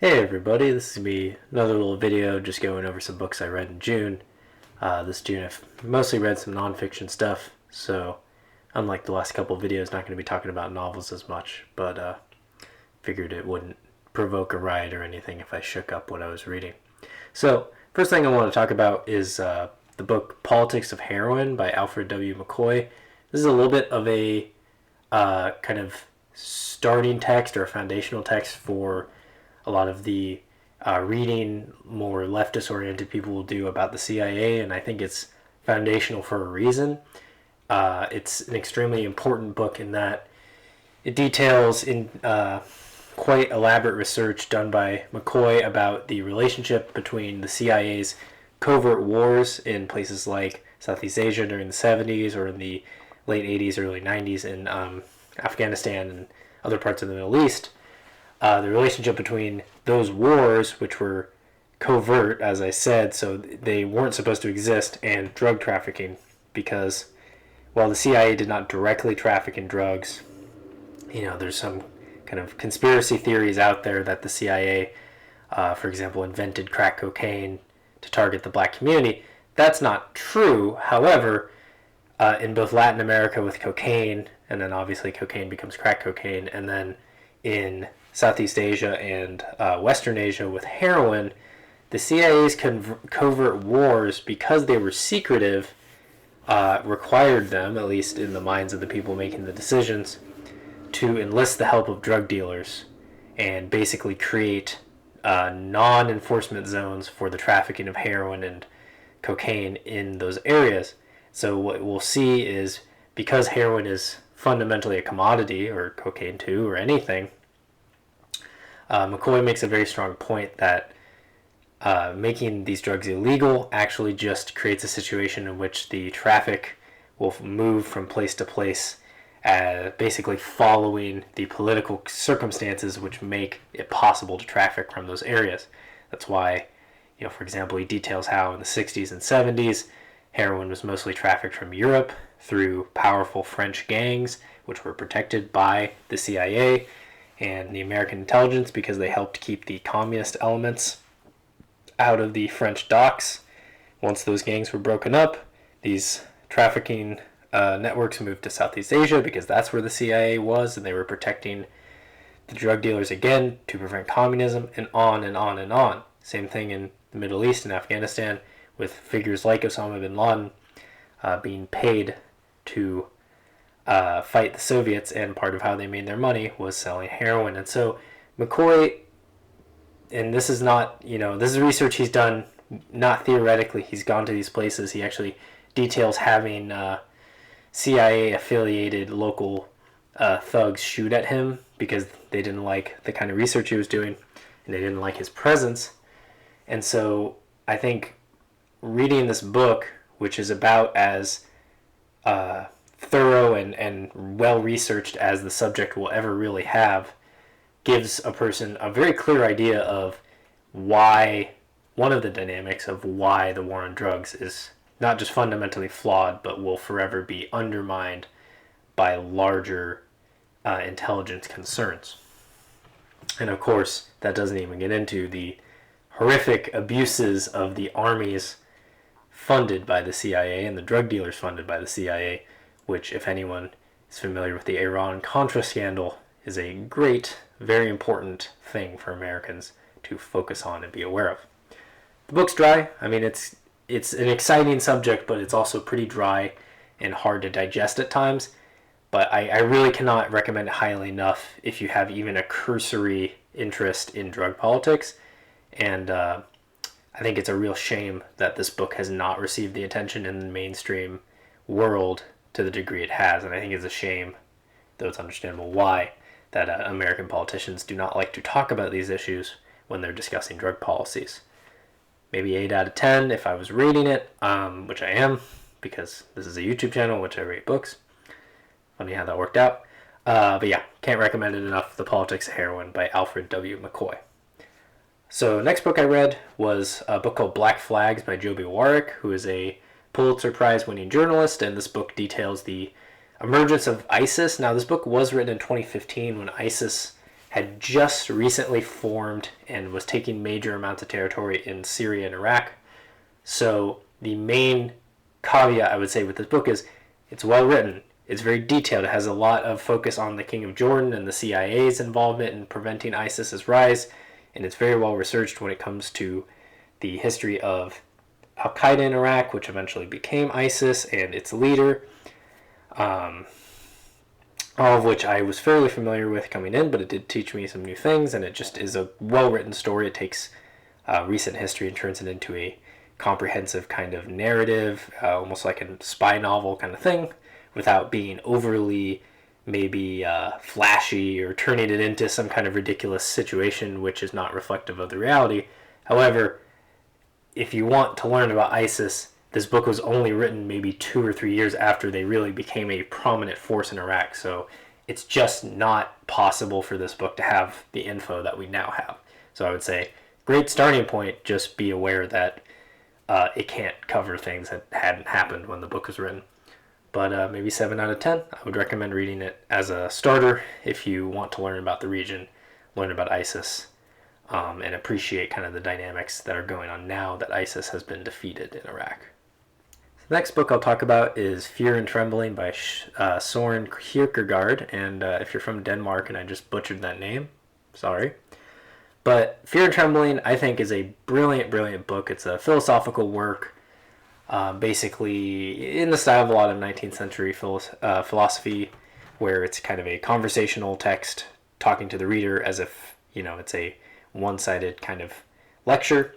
Hey everybody, this is going to be another little video just going over some books I read in June. This June I've mostly read some nonfiction stuff, so unlike the last couple of videos, not going to be talking about novels as much, but figured it wouldn't provoke a riot or anything if I shook up what I was reading. So, first thing I want to talk about is the book Politics of Heroin by Alfred W. McCoy. This is a little bit of a kind of starting text or a foundational text for a lot of the reading more leftist-oriented people will do about the CIA, and I think it's foundational for a reason. It's an extremely important book in that it details in quite elaborate research done by McCoy about the relationship between the CIA's covert wars in places like Southeast Asia during the 70s or in the late 80s, early 90s in Afghanistan and other parts of the Middle East. The relationship between those wars, which were covert, as I said, so they weren't supposed to exist, and drug trafficking, because while the CIA did not directly traffic in drugs, there's some kind of conspiracy theories out there that the CIA, for example, invented crack cocaine to target the black community. That's not true. However, in both Latin America with cocaine, and then obviously cocaine becomes crack cocaine, and then in Southeast Asia and Western Asia with heroin, the CIA's covert wars, because they were secretive, required them, at least in the minds of the people making the decisions, to enlist the help of drug dealers and basically create non-enforcement zones for the trafficking of heroin and cocaine in those areas. So what we'll see is, because heroin is fundamentally a commodity, or cocaine too, or anything, McCoy makes a very strong point that making these drugs illegal actually just creates a situation in which the traffic will move from place to place, basically following the political circumstances which make it possible to traffic from those areas. That's why, for example, he details how in the 60s and 70s, heroin was mostly trafficked from Europe through powerful French gangs, which were protected by the CIA and the American intelligence because they helped keep the communist elements out of the French docks. Once those gangs were broken up, these trafficking networks moved to Southeast Asia because that's where the CIA was, and they were protecting the drug dealers again to prevent communism, and on and on and on. Same thing in the Middle East and Afghanistan with figures like Osama bin Laden being paid to fight the Soviets, and part of how they made their money was selling heroin. And so McCoy, and this is not, this is research he's done, not theoretically. He's gone to these places. He actually details having CIA-affiliated local thugs shoot at him because they didn't like the kind of research he was doing, and they didn't like his presence. And so I think reading this book, which is about as thorough and well-researched as the subject will ever really have, gives a person a very clear idea of why, one of the dynamics of why the war on drugs is not just fundamentally flawed, but will forever be undermined by larger intelligence concerns. And of course, that doesn't even get into the horrific abuses of the armies funded by the CIA and the drug dealers funded by the CIA, which, if anyone is familiar with the Iran-Contra scandal, is a great, very important thing for Americans to focus on and be aware of. The book's dry. I mean, it's an exciting subject, but it's also pretty dry and hard to digest at times. But I really cannot recommend it highly enough if you have even a cursory interest in drug politics. And I think it's a real shame that this book has not received the attention in the mainstream world to the degree it has. And I think it's a shame, though it's understandable why, that American politicians do not like to talk about these issues when they're discussing drug policies. Maybe 8 out of 10 if I was reading it, which I am, because this is a YouTube channel which I rate books. Funny how that worked out. But yeah, can't recommend it enough. The Politics of Heroin by Alfred W. McCoy. So next book I read was a book called Black Flags by Joby Warrick, who is a Pulitzer Prize winning journalist, and this book details the emergence of ISIS. Now, this book was written in 2015 when ISIS had just recently formed and was taking major amounts of territory in Syria and Iraq. So the main caveat I would say with this book is it's well written. It's very detailed. It has a lot of focus on the King of Jordan and the CIA's involvement in preventing ISIS's rise, and it's very well researched when it comes to the history of Al-Qaeda in Iraq, which eventually became ISIS, and its leader, all of which I was fairly familiar with coming in, but it did teach me some new things, and it just is a well-written story. It takes recent history and turns it into a comprehensive kind of narrative, almost like a spy novel kind of thing, without being overly maybe flashy or turning it into some kind of ridiculous situation which is not reflective of the reality. However, if you want to learn about ISIS, this book was only written maybe 2 or 3 years after they really became a prominent force in Iraq, so it's just not possible for this book to have the info that we now have. So I would say, great starting point, just be aware that it can't cover things that hadn't happened when the book was written. But maybe 7 out of 10. I would recommend reading it as a starter if you want to learn about the region, learn about ISIS, and appreciate kind of the dynamics that are going on now that ISIS has been defeated in Iraq. The next book I'll talk about is Fear and Trembling by Søren Kierkegaard, and if you're from Denmark and I just butchered that name, sorry. But Fear and Trembling, I think, is a brilliant, brilliant book. It's a philosophical work, basically in the style of a lot of 19th century philosophy, where it's kind of a conversational text talking to the reader as if, it's a one-sided kind of lecture.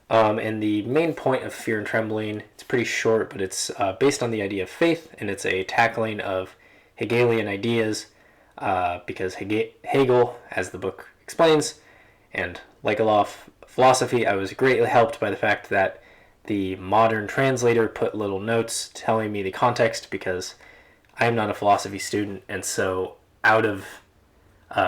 And the main point of Fear and Trembling, it's pretty short, but it's based on the idea of faith, and it's a tackling of Hegelian ideas, because Hegel, as the book explains, and like a lot of philosophy, I was greatly helped by the fact that the modern translator put little notes telling me the context, because I'm not a philosophy student, and so out of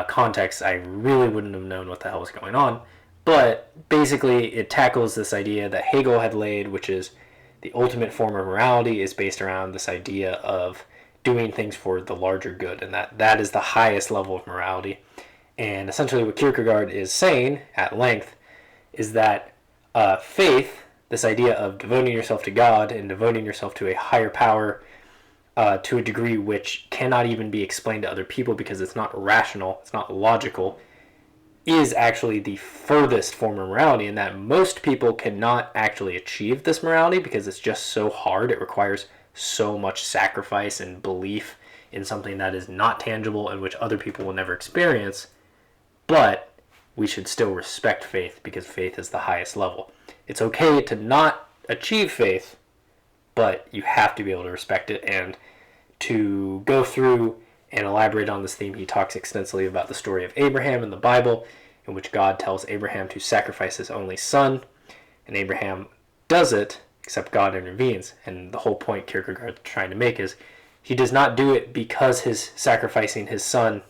context, I really wouldn't have known what the hell was going on. But basically, it tackles this idea that Hegel had laid, which is the ultimate form of morality is based around this idea of doing things for the larger good, and that is the highest level of morality. And essentially what Kierkegaard is saying at length is that faith, this idea of devoting yourself to God and devoting yourself to a higher power to a degree which cannot even be explained to other people because it's not rational, it's not logical, is actually the furthest form of morality, and that most people cannot actually achieve this morality because it's just so hard. It requires so much sacrifice and belief in something that is not tangible and which other people will never experience. But we should still respect faith because faith is the highest level. It's okay to not achieve faith, but you have to be able to respect it. And to go through and elaborate on this theme, he talks extensively about the story of Abraham in the Bible, in which God tells Abraham to sacrifice his only son, and Abraham does it, except God intervenes. And the whole point Kierkegaard is trying to make is he does not do it because his sacrificing his son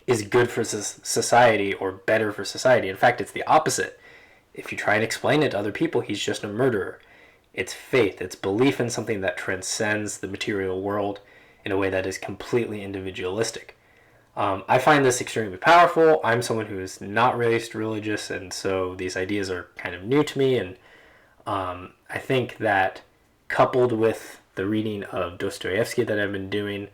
is good for society or better for society. In fact, it's the opposite. If you try and explain it to other people, he's just a murderer. It's faith. It's belief in something that transcends the material world in a way that is completely individualistic. I find this extremely powerful. I'm someone who is not raised religious, and so these ideas are kind of new to me. And I think that coupled with the reading of Dostoevsky that I've been doing,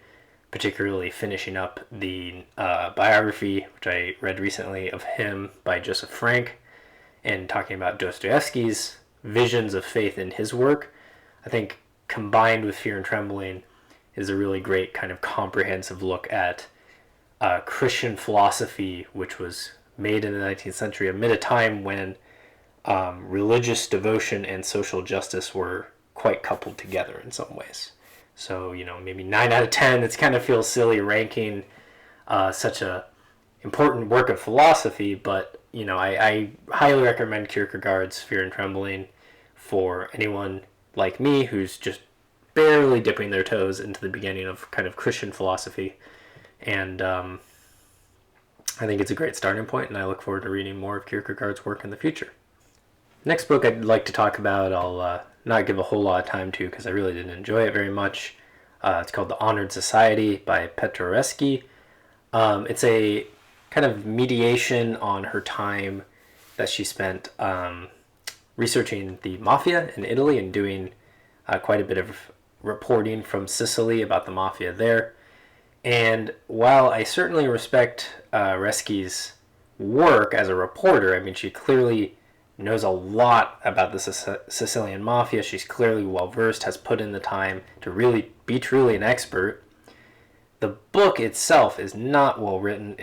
particularly finishing up the biography, which I read recently of him by Joseph Frank, and talking about Dostoevsky's visions of faith in his work, I think combined with Fear and Trembling is a really great kind of comprehensive look at Christian philosophy, which was made in the 19th century amid a time when religious devotion and social justice were quite coupled together in some ways. So, maybe 9 out of 10, it kind of feels silly ranking such a important work of philosophy, but, I highly recommend Kierkegaard's Fear and Trembling for anyone like me who's just barely dipping their toes into the beginning of kind of Christian philosophy. And I think it's a great starting point, and I look forward to reading more of Kierkegaard's work in the future. Next book I'd like to talk about, I'll not give a whole lot of time to because I really didn't enjoy it very much. It's called The Honored Society by Petra Reski. It's a kind of mediation on her time that she spent researching the mafia in Italy and doing quite a bit of reporting from Sicily about the mafia there. And while I certainly respect Reski's work as a reporter, I mean, she clearly knows a lot about the Sicilian mafia. She's clearly well-versed, has put in the time to really be truly an expert. The book itself is not well written.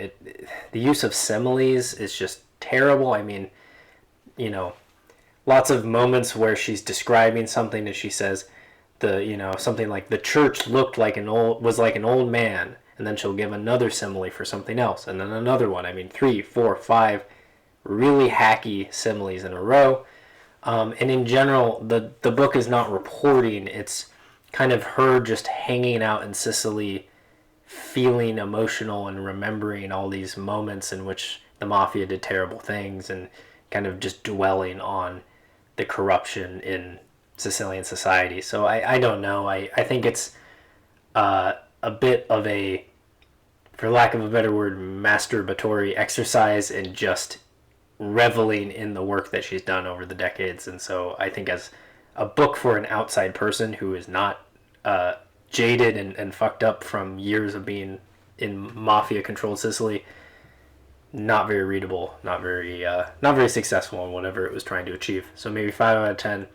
The use of similes is just terrible. I mean, you know, lots of moments where she's describing something and she says, something like the church was like an old man, and then she'll give another simile for something else, and then another one. I mean, 3, 4, 5 really hacky similes in a row. And in general, the book is not reporting. It's kind of her just hanging out in Sicily, feeling emotional and remembering all these moments in which the mafia did terrible things, and kind of just dwelling on the corruption in Sicilian society. So I don't know. I think it's a bit of a, for lack of a better word, masturbatory exercise in just reveling in the work that she's done over the decades. And so I think as a book for an outside person who is not jaded and fucked up from years of being in mafia-controlled Sicily, not very readable, not very successful in whatever it was trying to achieve. So maybe 5 out of 10.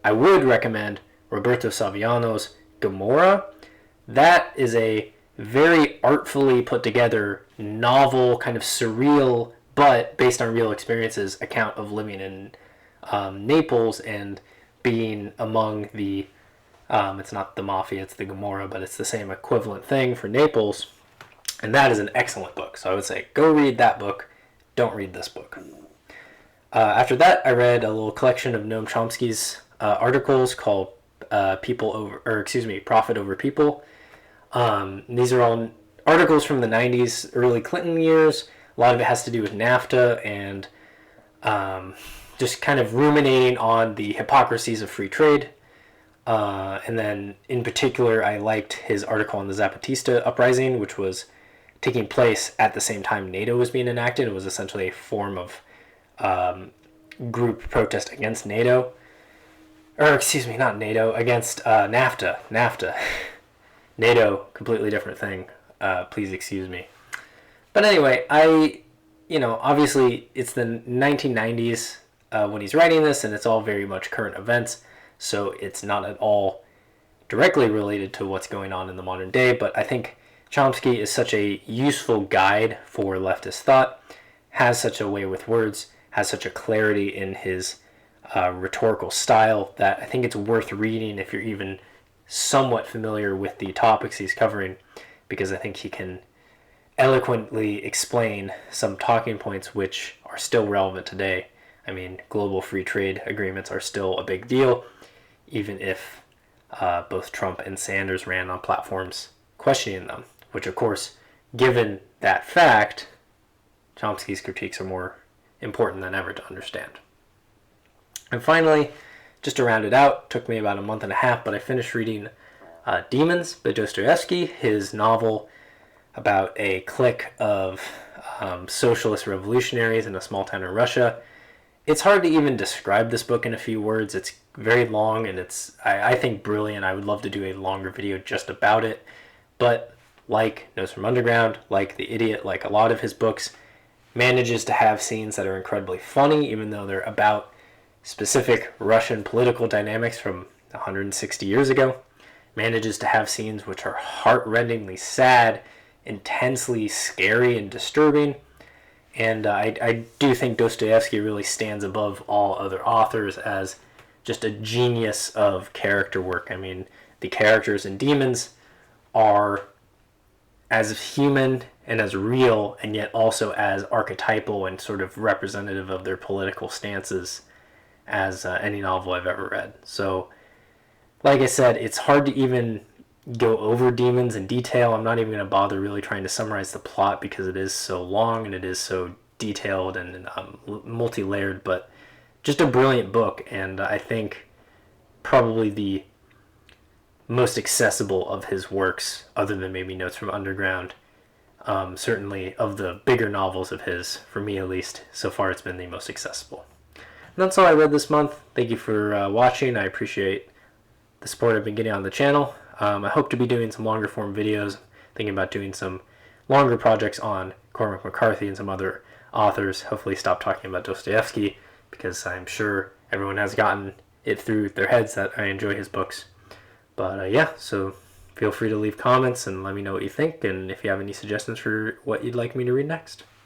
I would recommend Roberto Saviano's Gomorrah. That is a very artfully put together novel, kind of surreal, but based on real experiences, account of living in Naples and being among the, it's not the mafia, it's the Gomorrah, but it's the same equivalent thing for Naples. And that is an excellent book. So I would say go read that book. Don't read this book. After that, I read a little collection of Noam Chomsky's articles called Profit Over People. These are all articles from the 90s, early Clinton years. A lot of it has to do with NAFTA and just kind of ruminating on the hypocrisies of free trade. And then, in particular, I liked his article on the Zapatista uprising, which was taking place at the same time NATO was being enacted. It was essentially a form of group protest against NATO. Not NATO, against NAFTA. NAFTA. NATO, completely different thing. Please excuse me. But anyway, obviously it's the 1990s when he's writing this, and it's all very much current events, so it's not at all directly related to what's going on in the modern day, but I think Chomsky is such a useful guide for leftist thought, has such a way with words, has such a clarity in his rhetorical style that I think it's worth reading if you're even somewhat familiar with the topics he's covering, because I think he can eloquently explain some talking points which are still relevant today. I mean, global free trade agreements are still a big deal, even if both Trump and Sanders ran on platforms questioning them, which of course, given that fact, Chomsky's critiques are more important than ever to understand. And finally, just to round it out, took me about a month and a half, but I finished reading Demons by Dostoevsky, his novel about a clique of socialist revolutionaries in a small town in Russia. It's hard to even describe this book in a few words. It's very long, and it's, I think, brilliant. I would love to do a longer video just about it. But like Notes from Underground, like The Idiot, like a lot of his books, manages to have scenes that are incredibly funny, even though they're about specific Russian political dynamics from 160 years ago. Manages to have scenes which are heart-rendingly sad, intensely scary and disturbing. And I do think Dostoevsky really stands above all other authors as just a genius of character work. I mean, the characters in Demons are as human and as real, and yet also as archetypal and sort of representative of their political stances as any novel I've ever read. So, like I said, it's hard to even go over Demons in detail. I'm not even going to bother really trying to summarize the plot because it is so long and it is so detailed and multi-layered, but just a brilliant book, and I think probably the most accessible of his works, other than maybe Notes from Underground, Certainly, of the bigger novels of his, for me at least, so far it's been the most accessible. And that's all I read this month. Thank you for watching. I appreciate the support I've been getting on the channel. I hope to be doing some longer form videos, thinking about doing some longer projects on Cormac McCarthy and some other authors. Hopefully stop talking about Dostoevsky, because I'm sure everyone has gotten it through their heads that I enjoy his books. But yeah, so feel free to leave comments and let me know what you think, and if you have any suggestions for what you'd like me to read next.